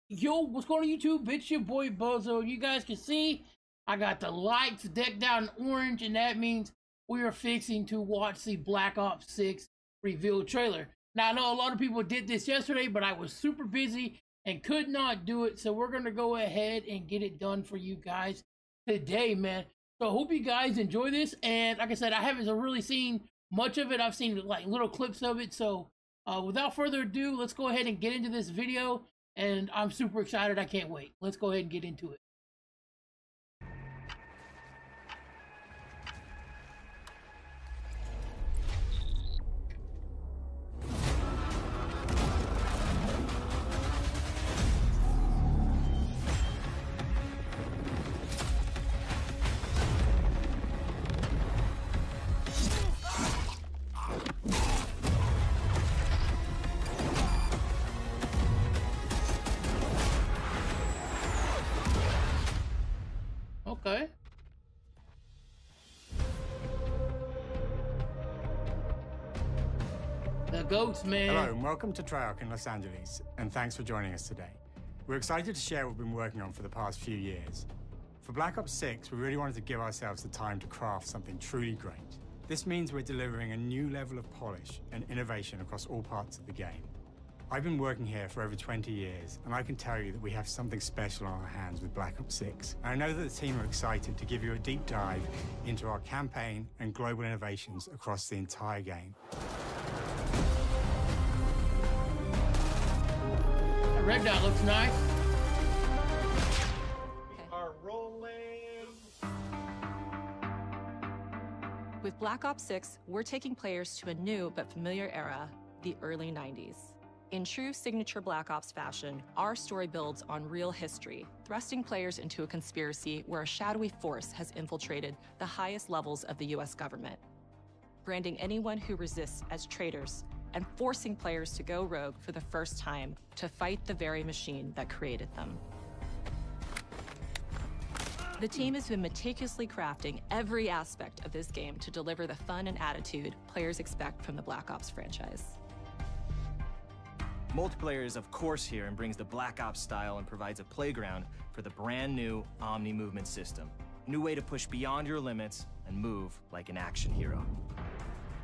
Yo, what's going on YouTube? It's your boy Bozo. You guys can see I got the lights decked out in orange, and that means we are fixing to watch the Black Ops 6 reveal trailer. Now, I know a lot of people did this yesterday, but I was super busy and could not do it, so we're going to go ahead and get it done for you guys today, man. So I hope you guys enjoy this, and like I said, I haven't really seen much of it. I've seen like little clips of it, so without further ado, let's go ahead and get into this video. And I'm super excited. I can't wait. Let's go ahead and get into it. Okay. The goats, man. Hello and welcome to Treyarch in Los Angeles, and thanks for joining us today. We're excited to share what we've been working on for the past few years. For Black Ops 6, we really wanted to give ourselves the time to craft something truly great. This means we're delivering a new level of polish and innovation across all parts of the game. I've been working here for over 20 years, and I can tell you that we have something special on our hands with Black Ops 6. And I know that the team are excited to give you a deep dive into our campaign and global innovations across the entire game. That red dot looks nice. We are rolling. With Black Ops 6, we're taking players to a new but familiar era, the early 90s. In true signature Black Ops fashion, our story builds on real history, thrusting players into a conspiracy where a shadowy force has infiltrated the highest levels of the US government, branding anyone who resists as traitors and forcing players to go rogue for the first time to fight the very machine that created them. The team has been meticulously crafting every aspect of this game to deliver the fun and attitude players expect from the Black Ops franchise. Multiplayer is of course here and brings the Black Ops style and provides a playground for the brand new Omni movement system. New way to push beyond your limits and move like an action hero.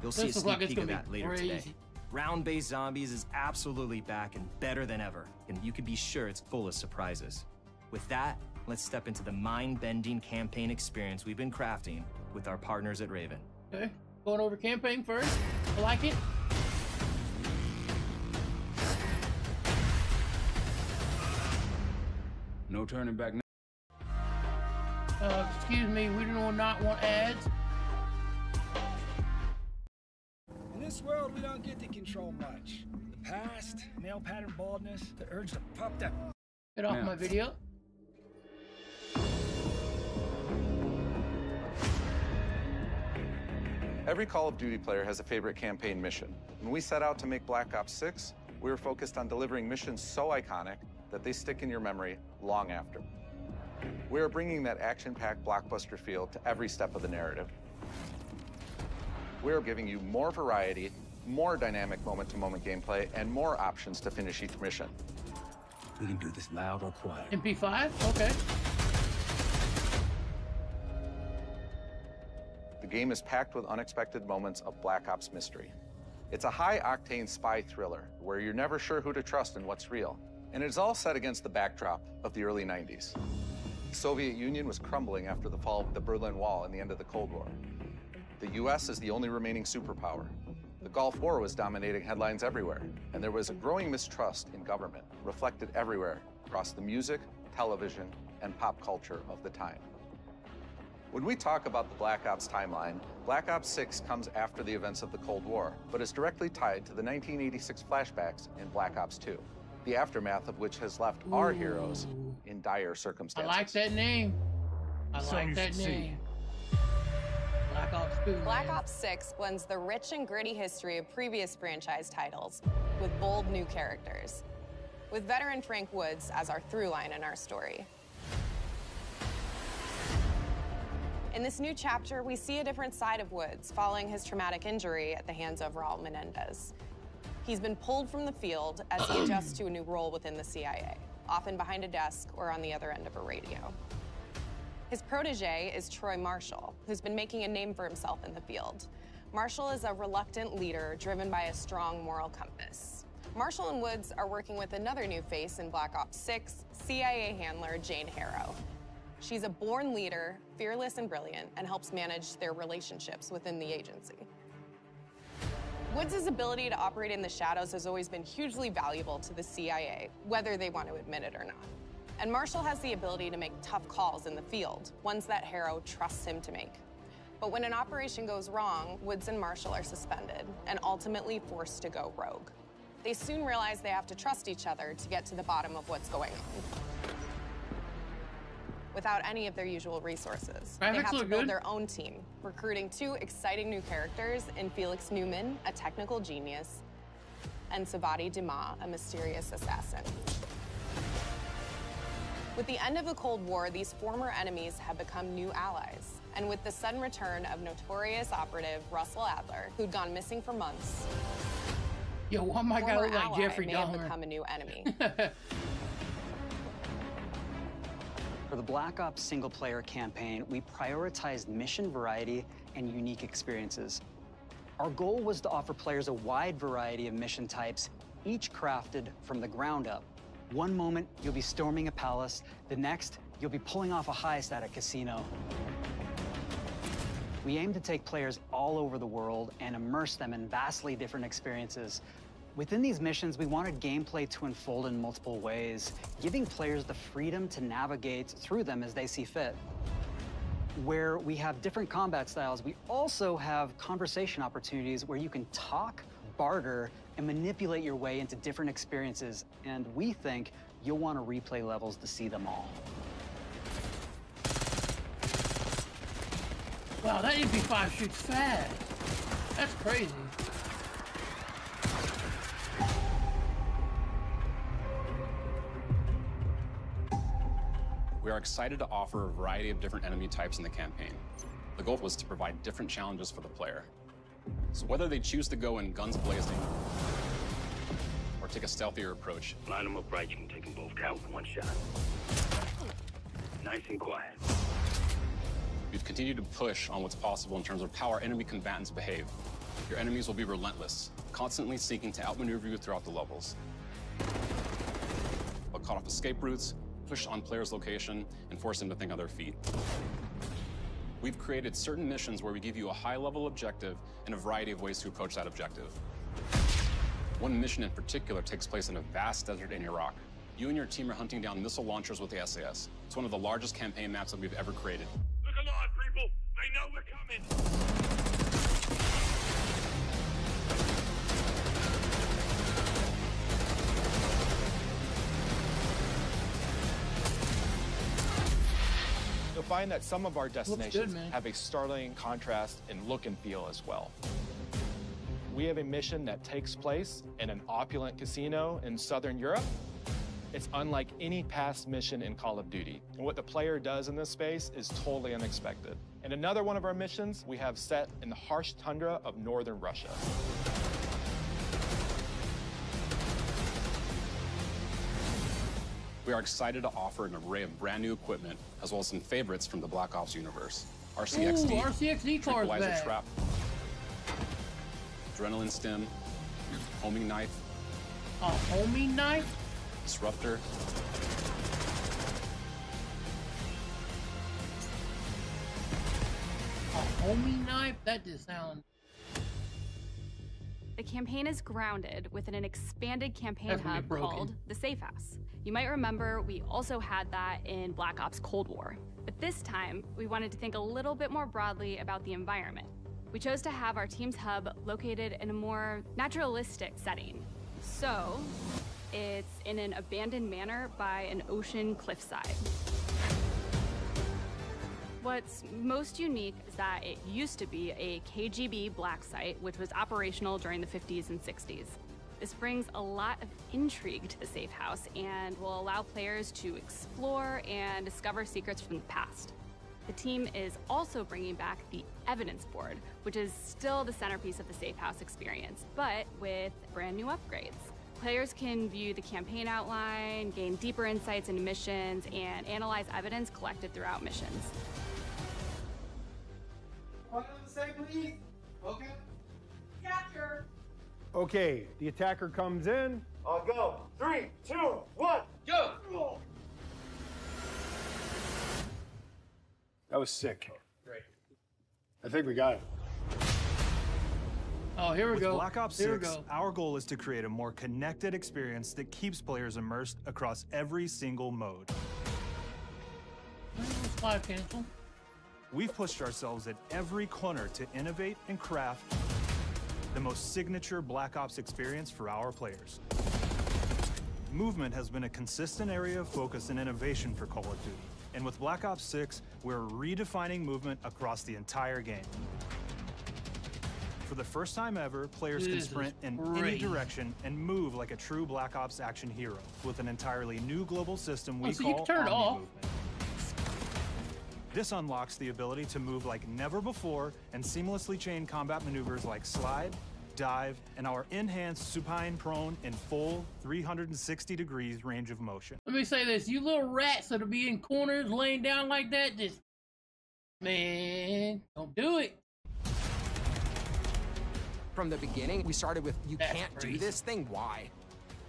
You'll see a sneak peek of that later today. Round-based zombies is absolutely back and better than ever, and you can be sure it's full of surprises. With that, let's step into the mind-bending campaign experience we've been crafting with our partners at Raven. Okay, going over campaign first. I like it. No turning back now. Excuse me, we do not want ads. In this world, we don't get to control much. The past, male pattern baldness, the urge to pop that. Get off my video. Every Call of Duty player has a favorite campaign mission. When we set out to make Black Ops 6, we were focused on delivering missions so iconic that they stick in your memory long after. We are bringing that action-packed blockbuster feel to every step of the narrative. We are giving you more variety, more dynamic moment-to-moment gameplay, and more options to finish each mission. We can do this loud or quiet. MP5? Okay. The game is packed with unexpected moments of Black Ops mystery. It's a high-octane spy thriller where you're never sure who to trust and what's real. And it's all set against the backdrop of the early 90s. The Soviet Union was crumbling after the fall of the Berlin Wall and the end of the Cold War. The US is the only remaining superpower. The Gulf War was dominating headlines everywhere, and there was a growing mistrust in government, reflected everywhere across the music, television, and pop culture of the time. When we talk about the Black Ops timeline, Black Ops 6 comes after the events of the Cold War, but is directly tied to the 1986 flashbacks in Black Ops 2. The aftermath of which has left our heroes in dire circumstances. I like that name. I like that name. Black Ops 2. Black Ops 6 blends the rich and gritty history of previous franchise titles with bold new characters, with veteran Frank Woods as our through line in our story. In this new chapter, we see a different side of Woods following his traumatic injury at the hands of Raul Menendez. He's been pulled from the field as he adjusts to a new role within the CIA, often behind a desk or on the other end of a radio. His protege is Troy Marshall, who's been making a name for himself in the field. Marshall is a reluctant leader driven by a strong moral compass. Marshall and Woods are working with another new face in Black Ops 6, CIA handler Jane Harrow. She's a born leader, fearless and brilliant, and helps manage their relationships within the agency. Woods' ability to operate in the shadows has always been hugely valuable to the CIA, whether they want to admit it or not. And Marshall has the ability to make tough calls in the field, ones that Harrow trusts him to make. But when an operation goes wrong, Woods and Marshall are suspended and ultimately forced to go rogue. They soon realize they have to trust each other to get to the bottom of what's going on. Without any of their usual resources, they have to build their own team, recruiting two exciting new characters in Felix Newman, a technical genius, and Savati Dumas, a mysterious assassin. With the end of the Cold War, these former enemies have become new allies. And with the sudden return of notorious operative Russell Adler, who'd gone missing for months, yo, why my guy look like Jeffrey may have become a new enemy. For the Black Ops single-player campaign, we prioritized mission variety and unique experiences. Our goal was to offer players a wide variety of mission types, each crafted from the ground up. One moment, you'll be storming a palace. The next, you'll be pulling off a heist at a casino. We aim to take players all over the world and immerse them in vastly different experiences. Within these missions, we wanted gameplay to unfold in multiple ways, giving players the freedom to navigate through them as they see fit. Where we have different combat styles, we also have conversation opportunities where you can talk, barter, and manipulate your way into different experiences, and we think you'll want to replay levels to see them all. Wow, that MP5 shoots fast. That's crazy. We are excited to offer a variety of different enemy types in the campaign. The goal was to provide different challenges for the player. So whether they choose to go in guns blazing or take a stealthier approach. Line them up right, you can take them both down with one shot. Nice and quiet. We've continued to push on what's possible in terms of how our enemy combatants behave. Your enemies will be relentless, constantly seeking to outmaneuver you throughout the levels. They'll cut off escape routes, push on players' location, and force them to think on their feet. We've created certain missions where we give you a high-level objective and a variety of ways to approach that objective. One mission in particular takes place in a vast desert in Iraq. You and your team are hunting down missile launchers with the SAS. It's one of the largest campaign maps that we've ever created. Look alive, people! They know we're coming! You'll find that some of our destinations have a startling contrast in look and feel as well. We have a mission that takes place in an opulent casino in Southern Europe. It's unlike any past mission in Call of Duty. And what the player does in this space is totally unexpected. And another one of our missions we have set in the harsh tundra of northern Russia. We are excited to offer an array of brand new equipment, as well as some favorites from the Black Ops universe. RCXD, RCXD Tranquilizer Trap, Adrenaline Stim, Homing Knife. A homing knife? Disruptor. A homing knife? That just sounds... The campaign is grounded within an expanded campaign hub called the Safe House. You might remember we also had that in Black Ops Cold War. But this time, we wanted to think a little bit more broadly about the environment. We chose to have our team's hub located in a more naturalistic setting. So, it's in an abandoned manor by an ocean cliffside. What's most unique is that it used to be a KGB black site, which was operational during the 50s and 60s. This brings a lot of intrigue to the Safe House and will allow players to explore and discover secrets from the past. The team is also bringing back the evidence board, which is still the centerpiece of the Safe House experience, but with brand new upgrades. Players can view the campaign outline, gain deeper insights into missions, and analyze evidence collected throughout missions. What does it say, please? Okay. Capture. Okay, the attacker comes in. I'll go. 3, 2, 1, go! That was sick. Great. I think we got it. Oh, here we go. With Black Ops Here 6, our goal is to create a more connected experience that keeps players immersed across every single mode. Live cancel. We've pushed ourselves at every corner to innovate and craft the most signature Black Ops experience for our players. Movement has been a consistent area of focus and innovation for Call of Duty. And with Black Ops 6, we're redefining movement across the entire game. For the first time ever, players can sprint in any direction and move like a true Black Ops action hero with an entirely new global system we call Omni Movement. This unlocks the ability to move like never before and seamlessly chain combat maneuvers like slide, dive, and our enhanced supine prone in full 360 degrees range of motion. Let me say this, you little rats that'll be in corners laying down like that, just, man, don't do it. From the beginning, we started with, you can't do this thing, why?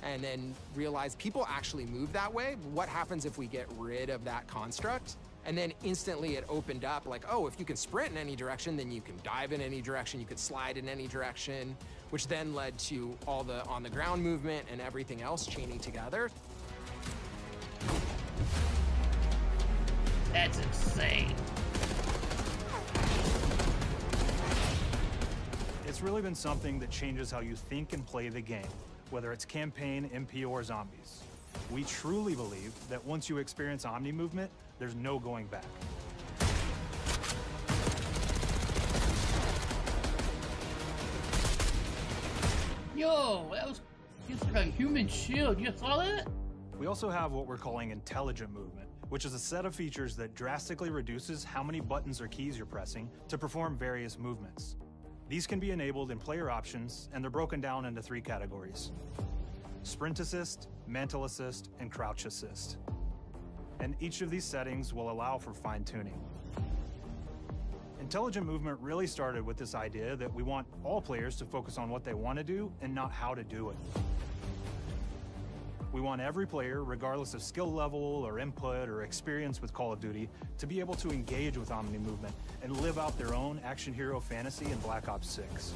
And then realized people actually move that way. What happens if we get rid of that construct? And then instantly it opened up like, oh, if you can sprint in any direction, then you can dive in any direction, you could slide in any direction, which then led to all the on-the-ground movement and everything else chaining together. That's insane. It's really been something that changes how you think and play the game, whether it's campaign, MP, or zombies. We truly believe that once you experience Omni Movement, there's no going back. Yo, that was just like a human shield. You saw that? We also have what we're calling intelligent movement, which is a set of features that drastically reduces how many buttons or keys you're pressing to perform various movements. These can be enabled in player options, and they're broken down into 3 categories: Sprint Assist, Mantle Assist, and Crouch Assist. And each of these settings will allow for fine-tuning. Intelligent movement really started with this idea that we want all players to focus on what they want to do and not how to do it. We want every player, regardless of skill level or input or experience with Call of Duty, to be able to engage with Omni Movement and live out their own action hero fantasy in Black Ops 6.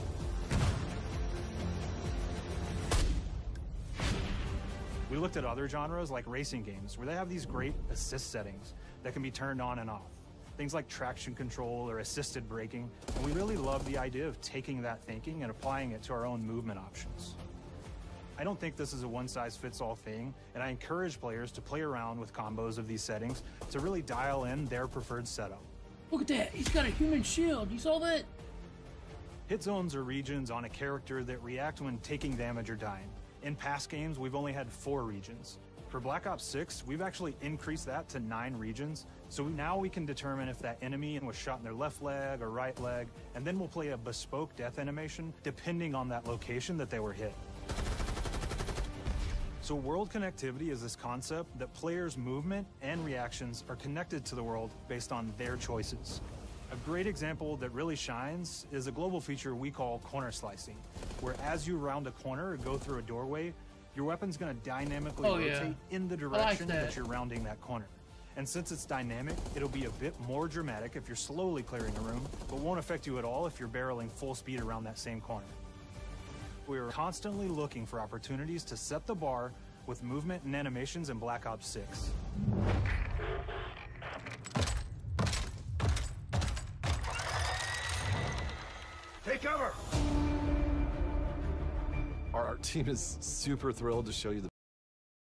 We looked at other genres like racing games, where they have these great assist settings that can be turned on and off. Things like traction control or assisted braking, and we really love the idea of taking that thinking and applying it to our own movement options. I don't think this is a one-size-fits-all thing, and I encourage players to play around with combos of these settings to really dial in their preferred setup. Look at that, he's got a human shield, you saw that? Hit zones are regions on a character that react when taking damage or dying. In past games, we've only had 4 regions. For Black Ops 6, we've actually increased that to 9 regions, so now we can determine if that enemy was shot in their left leg or right leg, and then we'll play a bespoke death animation depending on that location that they were hit. So world connectivity is this concept that players' movement and reactions are connected to the world based on their choices. A great example that really shines is a global feature we call corner slicing, where as you round a corner or go through a doorway, your weapon's going to dynamically rotate in the direction that you're rounding that corner. And since it's dynamic, it'll be a bit more dramatic if you're slowly clearing a room, but won't affect you at all if you're barreling full speed around that same corner. We are constantly looking for opportunities to set the bar with movement and animations in Black Ops 6. Take cover! Our team is super thrilled to show you the...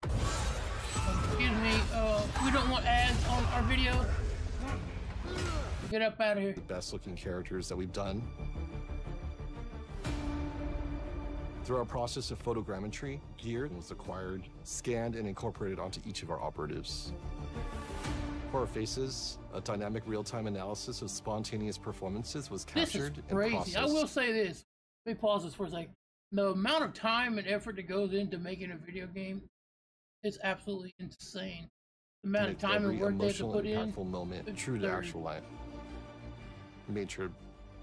Excuse me, we don't want ads on our video. Get up out of here. The best looking characters that we've done. Through our process of photogrammetry, gear was acquired, scanned, and incorporated onto each of our operatives. Horror Faces, a dynamic real-time analysis of spontaneous performances was captured This is and crazy. processed. I will say this. Let me pause this for a second. The amount of time and effort that goes into making a video game is absolutely insane. The amount of time and work they have to put in. Impactful moment, true to actual life. We made sure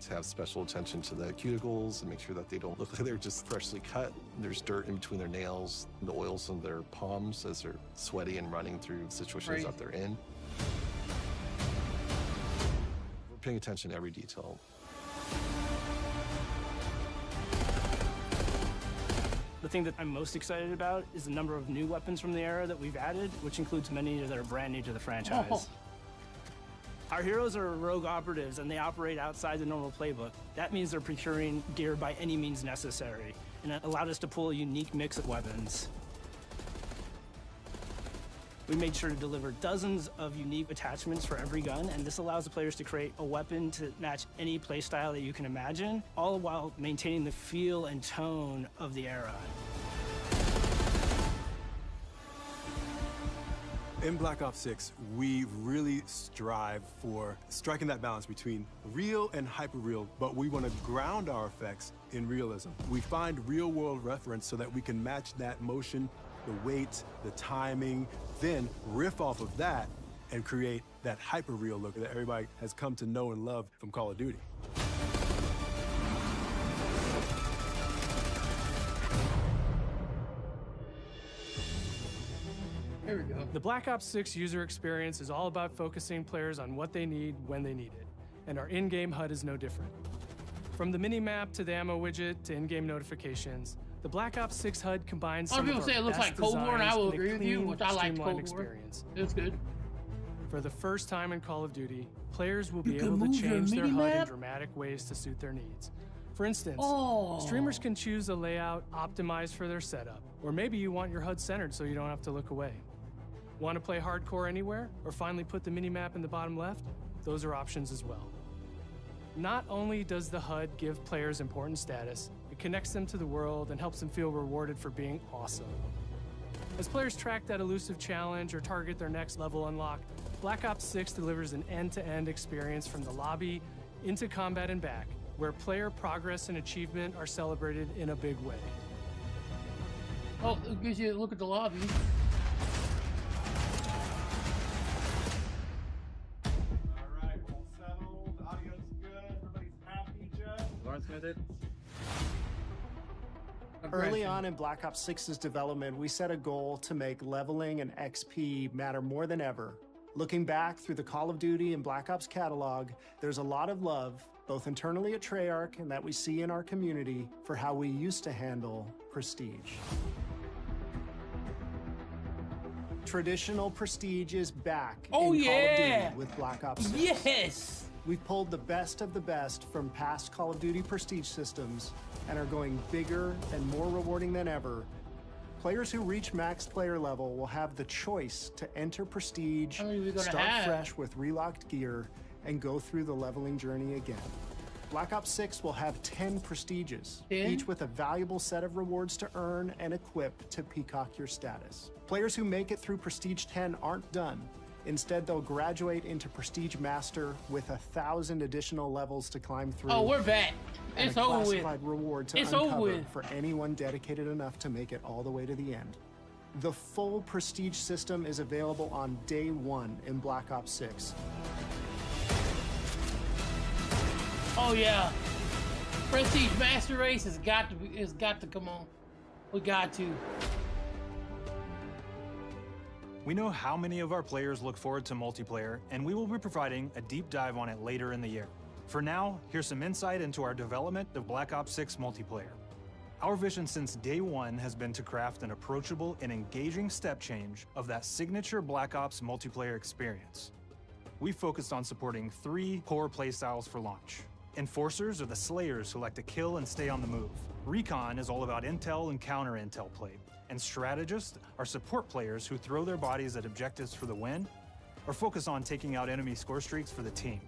to have special attention to the cuticles and make sure that they don't look like they're just freshly cut. There's dirt in between their nails, the oils on their palms as they're sweaty and running through situations that they're in. We're paying attention to every detail. The thing that I'm most excited about is the number of new weapons from the era that we've added, which includes many that are brand new to the franchise. Oh. Our heroes are rogue operatives, and they operate outside the normal playbook. That means they're procuring gear by any means necessary, and it allowed us to pull a unique mix of weapons. We made sure to deliver dozens of unique attachments for every gun, and this allows the players to create a weapon to match any playstyle that you can imagine, all while maintaining the feel and tone of the era. In Black Ops 6, we really strive for striking that balance between real and hyper-real, but we want to ground our effects in realism. We find real-world reference so that we can match that motion, the weight, the timing, then riff off of that and create that hyper-real look that everybody has come to know and love from Call of Duty. There we go. The Black Ops 6 user experience is all about focusing players on what they need when they need it, and our in-game HUD is no different. From the mini-map to the ammo widget to in-game notifications, the Black Ops 6 HUD combines some of our people say it looks like best Cold War, and I designs will in a agree with you, clean, which I like streamlined Cold War. experience. It's good. For the first time in Call of Duty, players will be You can able to move your change their HUD in mini-map? dramatic ways to suit their needs. For instance, Oh. streamers can choose a layout optimized for their setup, or maybe you want your HUD centered so you don't have to look away. Want to play hardcore anywhere, or finally put the minimap in the bottom left? Those are options as well. Not only does the HUD give players important status, it connects them to the world and helps them feel rewarded for being awesome. As players track that elusive challenge or target their next level unlock, Black Ops 6 delivers an end-to-end experience from the lobby into combat and back, where player progress and achievement are celebrated in a big way. Oh, it gives you a look at the lobby. Early on in Black Ops 6's development, we set a goal to make leveling and XP matter more than ever. Looking back through the Call of Duty and Black Ops catalog, there's a lot of love, both internally at Treyarch and that we see in our community, for how we used to handle prestige. Traditional prestige is back in Call of Duty with Black Ops 6. Yes! We've pulled the best of the best from past Call of Duty prestige systems and are going bigger and more rewarding than ever. Players who reach max player level will have the choice to enter prestige, start fresh with relocked gear, and go through the leveling journey again. Black Ops 6 will have 10 prestiges, each with a valuable set of rewards to earn and equip to peacock your status. Players who make it through Prestige 10 aren't done. Instead, they'll graduate into Prestige Master with 1,000 additional levels to climb through. Oh, we're back. And It's a over with. classified reward to It's uncover over with. for anyone dedicated enough to make it all the way to the end. The full Prestige system is available on day one in Black Ops 6. Oh yeah, Prestige Master Race has got to come on. We got to. We know how many of our players look forward to multiplayer, and we will be providing a deep dive on it later in the year. For now, here's some insight into our development of Black Ops 6 multiplayer. Our vision since day one has been to craft an approachable and engaging step change of that signature Black Ops multiplayer experience. We focused on supporting 3 core playstyles for launch. Enforcers are the slayers who like to kill and stay on the move. Recon is all about intel and counter-intel play. And strategists are support players who throw their bodies at objectives for the win or focus on taking out enemy score streaks for the team.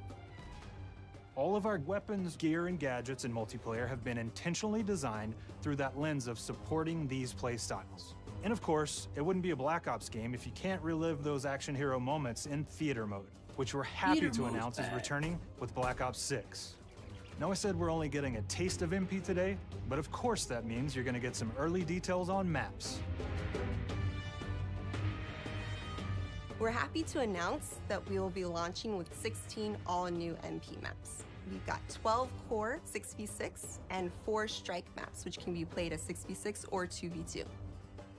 All of our weapons, gear, and gadgets in multiplayer have been intentionally designed through that lens of supporting these play styles. And of course, it wouldn't be a Black Ops game if you can't relive those action hero moments in theater mode, which we're happy to announce is returning with Black Ops 6. Now I said we're only getting a taste of MP today, but of course that means you're gonna get some early details on maps. We're happy to announce that we will be launching with 16 all-new MP maps. We've got 12 core 6v6 and 4 strike maps, which can be played as 6v6 or 2v2.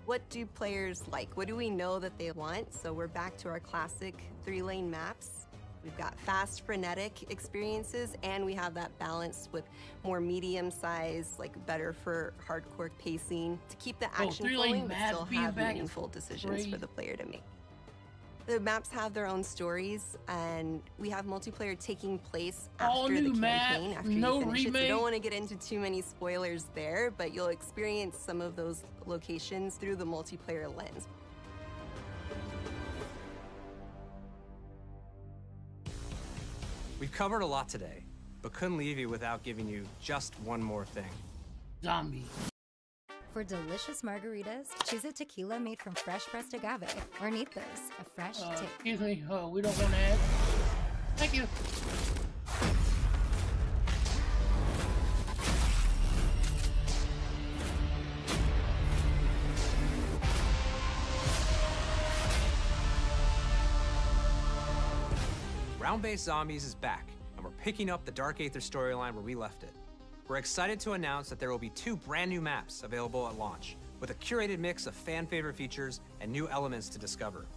What do players like? What do we know that they want? So we're back to our classic 3-lane maps. We've got fast, frenetic experiences, and we have that balance with more medium size, like better for hardcore pacing to keep the action flowing, but still have meaningful decisions for the player to make. The maps have their own stories, and we have multiplayer taking place after the campaign, after you finish it. So I don't want to get into too many spoilers there, but you'll experience some of those locations through the multiplayer lens. We've covered a lot today, but couldn't leave you without giving you just one more thing. Zombie. For delicious margaritas, choose a tequila made from fresh pressed agave, or Nitos, a fresh take. Excuse me, we don't want to add. Thank you. Round-Based Zombies is back, and we're picking up the Dark Aether storyline where we left it. We're excited to announce that there will be 2 brand new maps available at launch, with a curated mix of fan-favorite features and new elements to discover.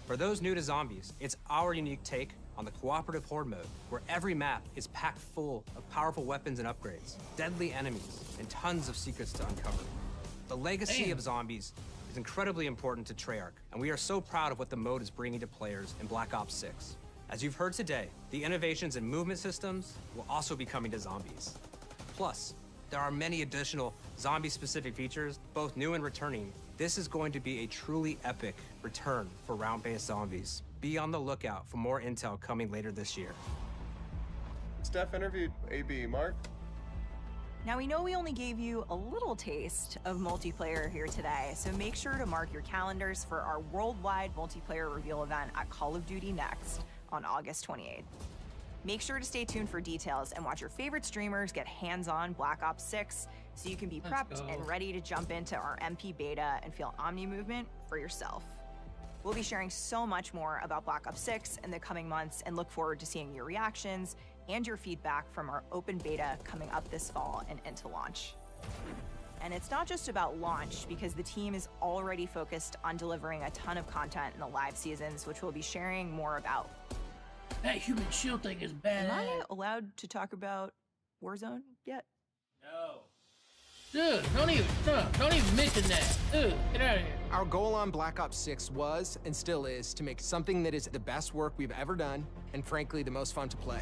For those new to Zombies, it's our unique take on the cooperative horde mode, where every map is packed full of powerful weapons and upgrades, deadly enemies, and tons of secrets to uncover. The legacy of Zombies is incredibly important to Treyarch, and we are so proud of what the mode is bringing to players in Black Ops 6. As you've heard today, the innovations in movement systems will also be coming to Zombies. Plus, there are many additional zombie-specific features, both new and returning. This is going to be a truly epic return for round-based Zombies. Be on the lookout for more intel coming later this year. Steph interviewed AB. Mark? Now, we know we only gave you a little taste of multiplayer here today, so make sure to mark your calendars for our worldwide multiplayer reveal event at Call of Duty Next on August 28th. Make sure to stay tuned for details and watch your favorite streamers get hands-on Black Ops 6 so you can be prepped and ready to jump into our MP beta and feel Omni movement for yourself. We'll be sharing so much more about Black Ops 6 in the coming months and look forward to seeing your reactions and your feedback from our open beta coming up this fall and into launch. And it's not just about launch, because the team is already focused on delivering a ton of content in the live seasons, which we'll be sharing more about. That human shield thing is bad. Am I allowed to talk about Warzone yet? No. Dude, don't even mention that. Dude, get out of here. Our goal on Black Ops 6 was, and still is, to make something that is the best work we've ever done, and frankly, the most fun to play.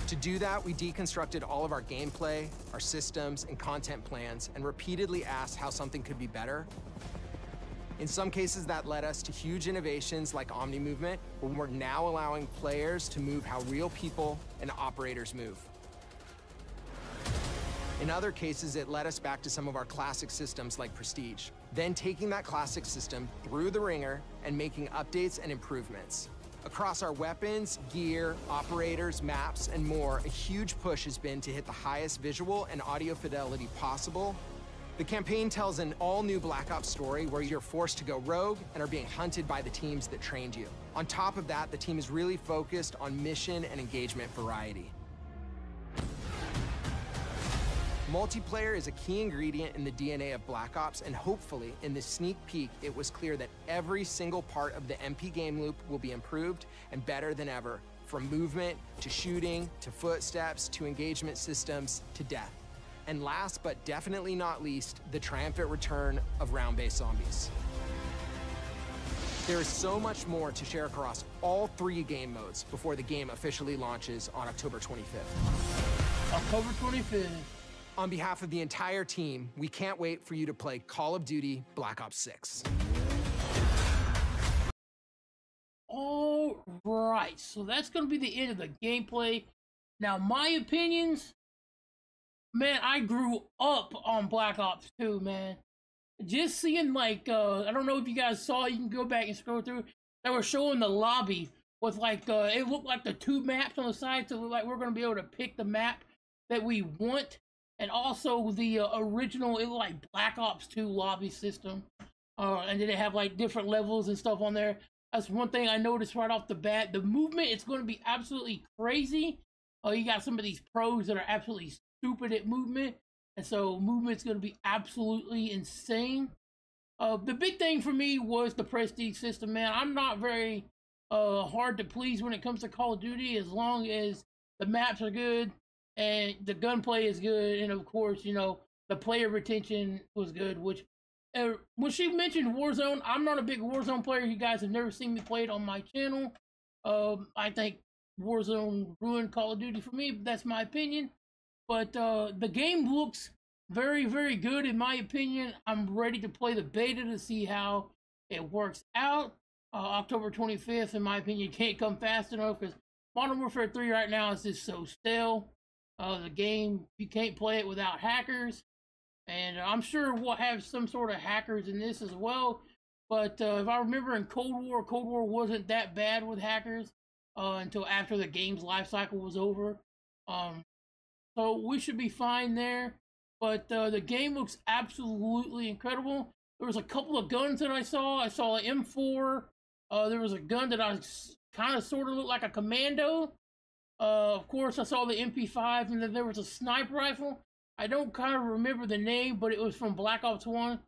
To do that, we deconstructed all of our gameplay, our systems, and content plans, and repeatedly asked how something could be better. In some cases, that led us to huge innovations like Omni Movement, where we're now allowing players to move how real people and operators move. In other cases, it led us back to some of our classic systems like Prestige, then taking that classic system through the ringer and making updates and improvements. Across our weapons, gear, operators, maps, and more, a huge push has been to hit the highest visual and audio fidelity possible. The campaign tells an all-new Black Ops story where you're forced to go rogue and are being hunted by the teams that trained you. On top of that, the team is really focused on mission and engagement variety. Multiplayer is a key ingredient in the DNA of Black Ops, and hopefully, in this sneak peek, it was clear that every single part of the MP game loop will be improved and better than ever, from movement, to shooting, to footsteps, to engagement systems, to death. And last but definitely not least, the triumphant return of round-based zombies. There is so much more to share across all 3 game modes before the game officially launches on October 25th. October 25th. On behalf of the entire team, we can't wait for you to play Call of Duty Black Ops 6. All right, so that's going to be the end of the gameplay. Now, my opinions, man, I grew up on Black Ops 2, man. just seeing like, I don't know if you guys saw, you can go back and scroll through, they were showing the lobby with like, it looked like the 2 maps on the side, so like we're going to be able to pick the map that we want. And also the original, it was like Black Ops 2 lobby system. And then they have like different levels and stuff on there. That's one thing I noticed right off the bat. The movement, it's going to be absolutely crazy. You got some of these pros that are absolutely stupid at movement. And so movement's going to be absolutely insane. The big thing for me was the prestige system, man. I'm not very hard to please when it comes to Call of Duty, as long as the maps are good and the gunplay is good, and of course, you know, the player retention was good. Which, when she mentioned Warzone, I'm not a big Warzone player. You guys have never seen me play it on my channel. I think Warzone ruined Call of Duty for me, but that's my opinion. But the game looks very, very good in my opinion. I'm ready to play the beta to see how it works out. October 25th, in my opinion, can't come fast enough, because Modern Warfare 3 right now is just so stale. The game, you can't play it without hackers, and I'm sure we'll have some sort of hackers in this as well. But if I remember in Cold War wasn't that bad with hackers until after the game's life cycle was over. So we should be fine there. But the game looks absolutely incredible. There was a couple of guns that I saw. I saw an M4. There was a gun that I kind of sort of looked like a commando. Of course, I saw the MP5, and then there was a sniper rifle. I don't kind of remember the name, but it was from Black Ops 1.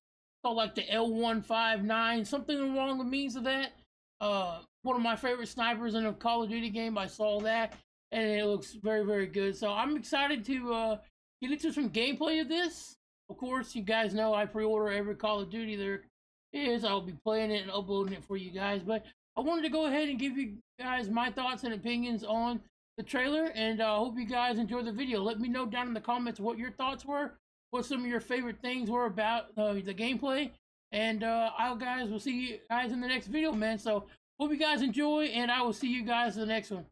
Called like the L159, something along the means of that. One of my favorite snipers in a Call of Duty game. I saw that, and it looks very, very good. So I'm excited to get into some gameplay of this. Of course, you guys know I pre-order every Call of Duty there is. I'll be playing it and uploading it for you guys. But I wanted to go ahead and give you guys my thoughts and opinions on the trailer, and I hope you guys enjoy the video. Let me know down in the comments what your thoughts were, what some of your favorite things were about the gameplay, and I guys will see you guys in the next video, man. So hope you guys enjoy, and I will see you guys in the next one.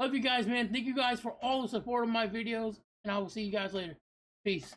Love you guys, man. Thank you guys for all the support of my videos, and I will see you guys later. Peace.